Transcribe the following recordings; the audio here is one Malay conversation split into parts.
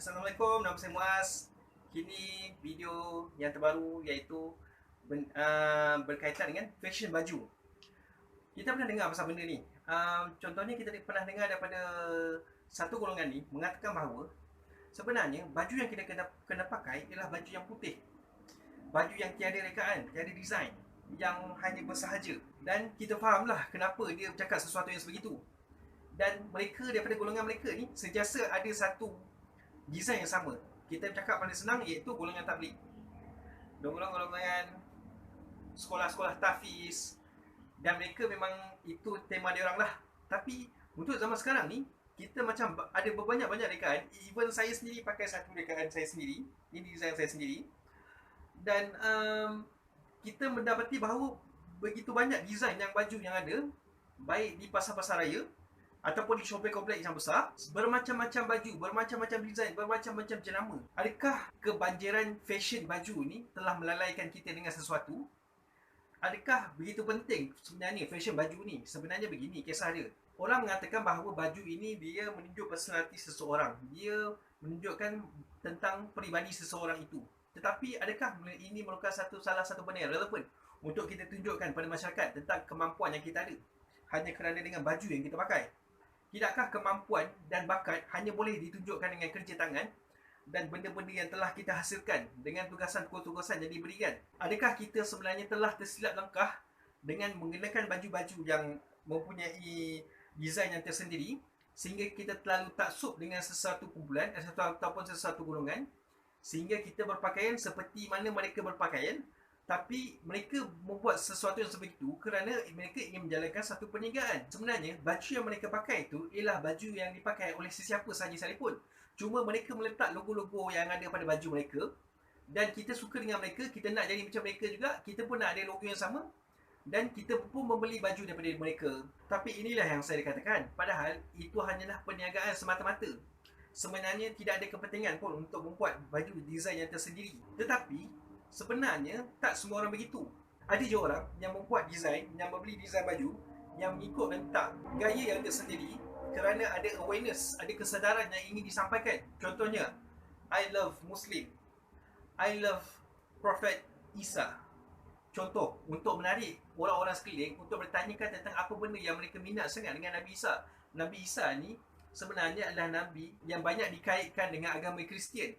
Assalamualaikum, nama saya Muaz. Kini video yang terbaru iaitu berkaitan dengan fashion baju. Kita pernah dengar pasal benda ni. Contohnya kita pernah dengar daripada satu golongan ni mengatakan bahawa sebenarnya baju yang kita kena pakai ialah baju yang putih. Baju yang tiada rekaan, tiada design, yang hanya bersahaja. Dan kita fahamlah kenapa dia bercakap sesuatu yang sebegitu. Dan mereka daripada golongan mereka ni sentiasa ada satu design yang sama. Kita bercakap paling senang iaitu golongan tabligh. Golongan sekolah-sekolah tahfiz, dan mereka memang itu tema dia orang lah. Tapi untuk zaman sekarang ni kita macam ada berbanyak-banyak rekaan. Even saya sendiri pakai satu rekaan saya sendiri. Ini design saya sendiri. Dan kita mendapati bahawa begitu banyak design yang baju yang ada, baik di pasar-pasar raya ataupun di shopping kompleks yang besar, bermacam-macam baju, bermacam-macam design, bermacam-macam jenama. Adakah kebanjiran fashion baju ni telah melalaikan kita dengan sesuatu? Adakah begitu penting sebenarnya fashion baju ni? Sebenarnya begini kisah dia. Orang mengatakan bahawa baju ini dia menunjuk personaliti seseorang. Dia menunjukkan tentang peribadi seseorang itu. Tetapi adakah ini merupakan salah satu benda yang relevan untuk kita tunjukkan pada masyarakat tentang kemampuan yang kita ada hanya kerana dengan baju yang kita pakai? Tidakkah kemampuan dan bakat hanya boleh ditunjukkan dengan kerja tangan dan benda-benda yang telah kita hasilkan dengan tugasan-tugasan yang diberikan? Adakah kita sebenarnya telah tersilap langkah dengan mengenakan baju-baju yang mempunyai desain yang tersendiri sehingga kita terlalu taksub dengan sesuatu kumpulan ataupun sesuatu golongan, sehingga kita berpakaian seperti mana mereka berpakaian, tapi mereka membuat sesuatu yang sebegitu kerana mereka ingin menjalankan satu perniagaan. Sebenarnya baju yang mereka pakai itu ialah baju yang dipakai oleh sesiapa sahaja sekalipun. Cuma mereka meletak logo-logo yang ada pada baju mereka, dan kita suka dengan mereka, kita nak jadi macam mereka juga, kita pun nak ada logo yang sama, dan kita pun membeli baju daripada mereka. Tapi inilah yang saya katakan, padahal itu hanyalah perniagaan semata-mata. Sebenarnya tidak ada kepentingan pun untuk membuat baju desain yang tersendiri. Tetapi sebenarnya tak semua orang begitu. Ada je orang yang membuat desain, yang membeli desain baju, yang mengikut rentak gaya yang tersendiri kerana ada awareness, ada kesedaran yang ingin disampaikan. Contohnya, I love Muslim, I love Prophet Isa. Contoh, untuk menarik orang-orang sekeliling untuk bertanyakan tentang apa benda yang mereka minat sangat dengan Nabi Isa. Nabi Isa ni sebenarnya adalah Nabi yang banyak dikaitkan dengan agama Kristian.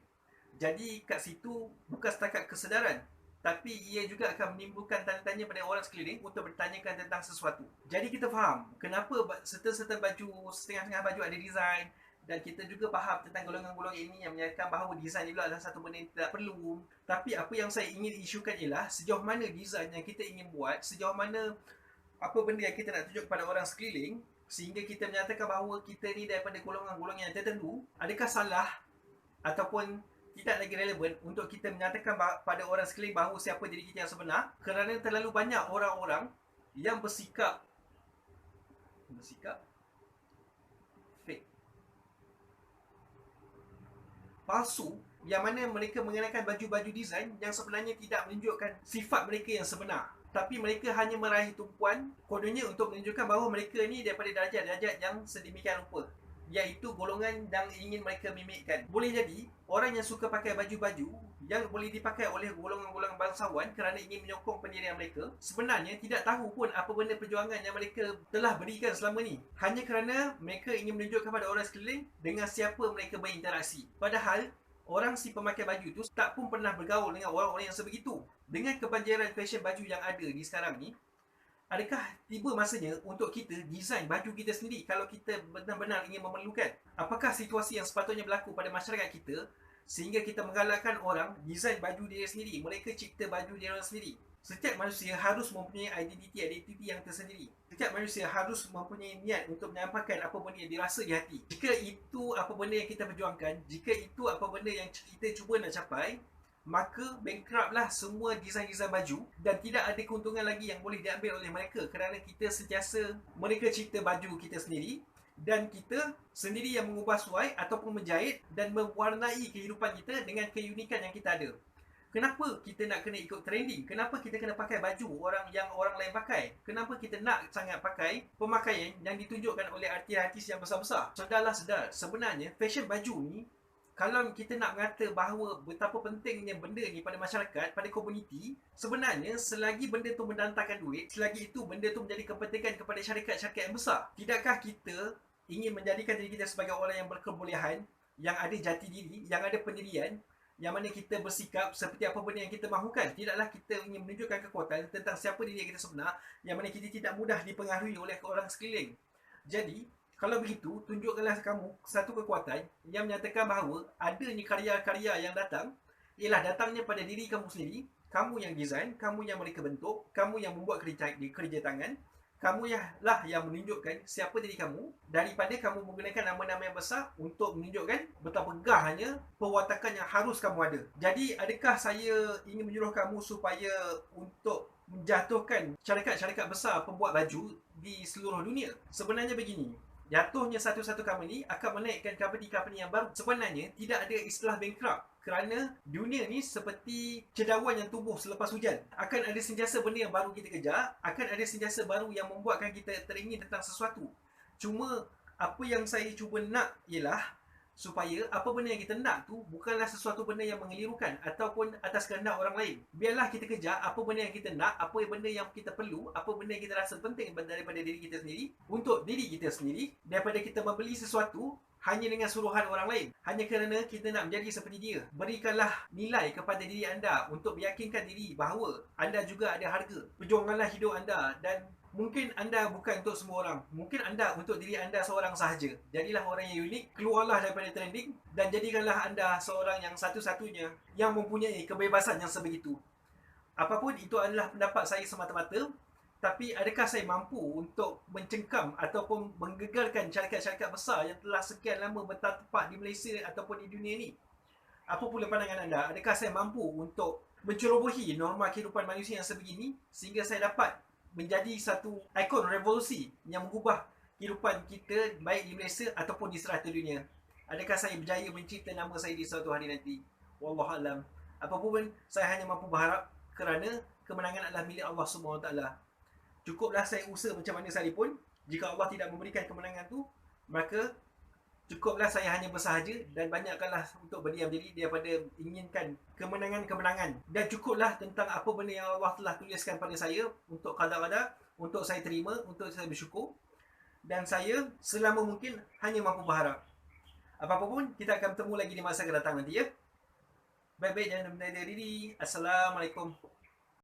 Jadi kat situ bukan setakat kesedaran, tapi ia juga akan menimbulkan tanya-tanya pada orang sekeliling untuk bertanyakan tentang sesuatu. Jadi kita faham kenapa setengah-setengah baju, setengah-setengah baju ada design, dan kita juga faham tentang golongan-golongan ini yang menyatakan bahawa design juga adalah satu benda yang tidak perlu. Tapi apa yang saya ingin isukan ialah sejauh mana design yang kita ingin buat, sejauh mana apa benda yang kita nak tunjuk kepada orang sekeliling, sehingga kita menyatakan bahawa kita ni daripada golongan-golongan yang tertentu. Adakah salah ataupun tidak lagi relevan untuk kita menyatakan pada orang sekeliling bahawa siapa diri kita yang sebenar, kerana terlalu banyak orang-orang yang bersikap fake, palsu, yang mana mereka mengenakan baju-baju design yang sebenarnya tidak menunjukkan sifat mereka yang sebenar, tapi mereka hanya meraih tumpuan kononnya untuk menunjukkan bahawa mereka ni daripada darjat-darjat yang sedemikian rupa, iaitu golongan yang ingin mereka mimikkan. Boleh jadi orang yang suka pakai baju-baju yang boleh dipakai oleh golongan-golongan bangsawan kerana ingin menyokong pendirian mereka, sebenarnya tidak tahu pun apa benda perjuangan yang mereka telah berikan selama ni, hanya kerana mereka ingin menunjukkan kepada orang sekeliling dengan siapa mereka berinteraksi. Padahal orang si pemakai baju tu tak pun pernah bergaul dengan orang-orang yang sebegitu. Dengan kebanjiran fashion baju yang ada di sekarang ni, adakah tiba masanya untuk kita desain baju kita sendiri kalau kita benar-benar ingin memerlukan? Apakah situasi yang sepatutnya berlaku pada masyarakat kita sehingga kita menggalakkan orang desain baju dia sendiri, mereka cipta baju dia orang sendiri? Setiap manusia harus mempunyai identiti yang tersendiri. Setiap manusia harus mempunyai niat untuk menyampaikan apa benda yang dirasa di hati. Jika itu apa benda yang kita perjuangkan, jika itu apa benda yang kita cuba nak capai, maka bankruptlah semua desain-desain baju dan tidak ada keuntungan lagi yang boleh diambil oleh mereka kerana kita sentiasa mereka cipta baju kita sendiri dan kita sendiri yang mengubah suai ataupun menjahit dan mewarnai kehidupan kita dengan keunikan yang kita ada. Kenapa kita nak kena ikut trending? Kenapa kita kena pakai baju orang lain pakai? Kenapa kita nak sangat pakai pemakaian yang ditunjukkan oleh artis-artis yang besar-besar? Sedar, sebenarnya fashion baju ni kalau kita nak mengata bahawa betapa pentingnya benda ni pada masyarakat, pada komuniti, sebenarnya selagi benda tu mendatangkan duit, selagi itu benda tu menjadi kepentingan kepada syarikat-syarikat yang besar. Tidakkah kita ingin menjadikan diri kita sebagai orang yang berkebolehan, yang ada jati diri, yang ada pendirian, yang mana kita bersikap seperti apa benda yang kita mahukan. Tidaklah kita ingin menunjukkan kekuatan tentang siapa diri kita sebenar, yang mana kita tidak mudah dipengaruhi oleh orang sekeliling. Jadi, kalau begitu, tunjukkanlah kamu satu kekuatan yang menyatakan bahawa adanya karya-karya yang datang ialah datangnya pada diri kamu sendiri. Kamu yang design, kamu yang mereka bentuk, kamu yang membuat kerja tangan, kamu lah yang menunjukkan siapa diri kamu, daripada kamu menggunakan nama-nama yang besar untuk menunjukkan betapa gahnya perwatakan yang harus kamu ada. Jadi, adakah saya ingin menyuruh kamu supaya untuk menjatuhkan syarikat-syarikat besar pembuat baju di seluruh dunia? Sebenarnya begini, jatuhnya satu-satu company akan menaikkan company-company yang baru. Sebenarnya tidak ada istilah bankrupt, kerana dunia ni seperti cendawan yang tumbuh selepas hujan. Akan ada sentiasa benda yang baru kita kejar, akan ada sentiasa baru yang membuatkan kita teringin tentang sesuatu. Cuma apa yang saya cuba nak ialah supaya apa benda yang kita nak tu bukanlah sesuatu benda yang mengelirukan ataupun atas kehendak orang lain. Biarlah kita kejar apa benda yang kita nak, apa benda yang kita perlu, apa benda yang kita rasa penting daripada diri kita sendiri, untuk diri kita sendiri, daripada kita membeli sesuatu hanya dengan suruhan orang lain, hanya kerana kita nak menjadi seperti dia. Berikanlah nilai kepada diri anda untuk meyakinkan diri bahawa anda juga ada harga. Perjuangkanlah hidup anda, dan mungkin anda bukan untuk semua orang. Mungkin anda untuk diri anda seorang sahaja. Jadilah orang yang unik, keluarlah daripada trending, dan jadikanlah anda seorang yang satu-satunya yang mempunyai kebebasan yang sebegitu. Apapun itu adalah pendapat saya semata-mata. Tapi adakah saya mampu untuk mencengkam ataupun menggegarkan syarikat-syarikat besar yang telah sekian lama bertapak di Malaysia ataupun di dunia ini? Apa pula pandangan anda? Adakah saya mampu untuk mencerobohi norma kehidupan manusia yang sebegini sehingga saya dapat menjadi satu ikon revolusi yang mengubah kehidupan kita baik di Malaysia ataupun di serata dunia? Adakah saya berjaya mencipta nama saya di suatu hari nanti? Wallahualam. Apapun, saya hanya mampu berharap kerana kemenangan adalah milik Allah SWT. Cukuplah saya usaha macam mana sekalipun, jika Allah tidak memberikan kemenangan tu, maka cukuplah saya hanya bersahaja dan banyakkanlah untuk berdiam diri daripada inginkan kemenangan-kemenangan. Dan cukuplah tentang apa benda yang Allah telah tuliskan pada saya untuk qada-qada, untuk saya terima, untuk saya bersyukur. Dan saya selama mungkin hanya mampu berharap. Apa-apa pun, kita akan bertemu lagi di masa akan datang nanti ya. Baik-baik, jangan mendadak diri. Assalamualaikum.